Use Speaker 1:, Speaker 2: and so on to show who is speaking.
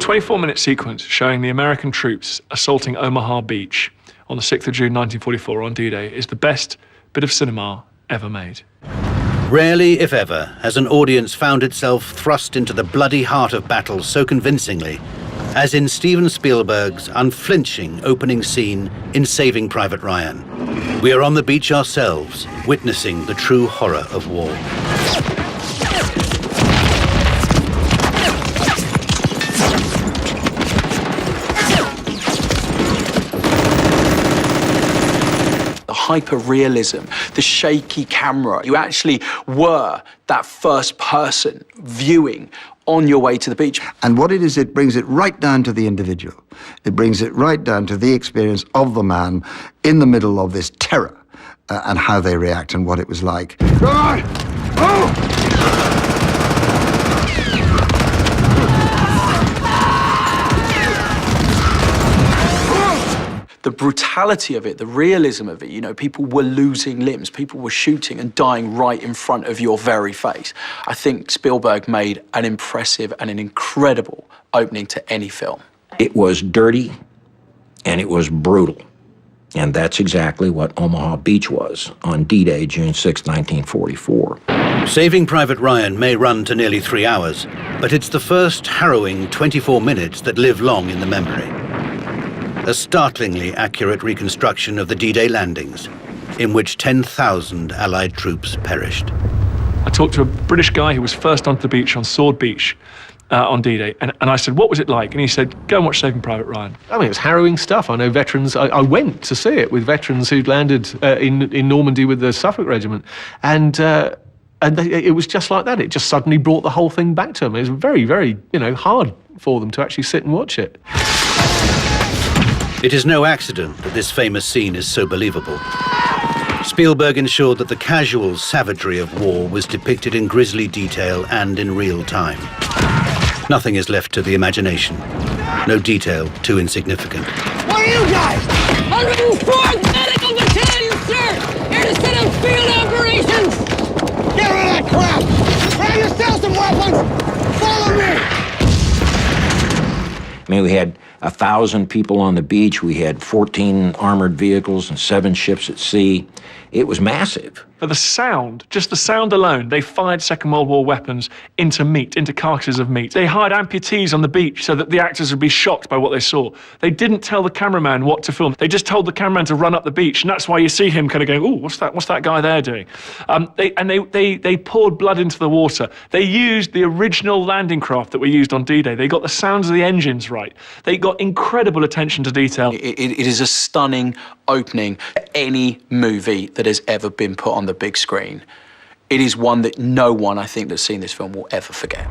Speaker 1: 24-minute sequence showing the American troops assaulting Omaha Beach on the 6th of June 1944 on D-Day is the best bit of cinema ever made.
Speaker 2: Rarely, if ever, has an audience found itself thrust into the bloody heart of battle so convincingly as in Steven Spielberg's unflinching opening scene in Saving Private Ryan. We are on the beach ourselves, witnessing the true horror of war.
Speaker 3: Hyper-realism, the shaky camera. You actually were that first person viewing on your way to the beach.
Speaker 4: And what it is, it brings it right down to the individual. It brings it right down to the experience of the man in the middle of this terror and how they react and what it was like. Come on! Oh!
Speaker 3: The brutality of it, the realism of it, you know, people were losing limbs, people were shooting and dying right in front of your very face. I think Spielberg made an impressive and an incredible opening to any film.
Speaker 5: It was dirty and it was brutal. And that's exactly what Omaha Beach was on D-Day, June 6, 1944.
Speaker 2: Saving Private Ryan may run to nearly 3 hours, but it's the first harrowing 24 minutes that live long in the memory. A startlingly accurate reconstruction of the D-Day landings, in which 10,000 Allied troops perished.
Speaker 1: I talked to a British guy who was first onto the beach on Sword Beach on D-Day, and I said, what was it like? And he said, go and watch Saving Private Ryan.
Speaker 6: I mean, it was harrowing stuff. I know veterans, I went to see it with veterans who'd landed in Normandy with the Suffolk Regiment, and it was just like that. It just suddenly brought the whole thing back to them. It was very, very, hard for them to actually sit and watch it.
Speaker 2: It is no accident that this famous scene is so believable. Spielberg ensured that the casual savagery of war was depicted in grisly detail and in real time. Nothing is left to the imagination. No detail too insignificant.
Speaker 7: What are you guys? 104th Medical Battalion, sir! Here to set up field operations! Get rid of that crap! Grab yourself some weapons! Follow me!
Speaker 5: I mean, we had 1,000 people on the beach. We had 14 armored vehicles and 7 ships at sea. It was massive.
Speaker 1: For the sound, just the sound alone, they fired Second World War weapons into meat, into carcasses of meat. They hired amputees on the beach so that the actors would be shocked by what they saw. They didn't tell the cameraman what to film. They just told the cameraman to run up the beach, and that's why you see him kind of going, "Ooh, what's that guy there doing?" They poured blood into the water. They used the original landing craft that were used on D-Day. They got the sounds of the engines right. They got incredible attention to detail.
Speaker 3: It is a stunning opening to any movie that has ever been put on the big screen. It is one that no one, I think, that's seen this film will ever forget.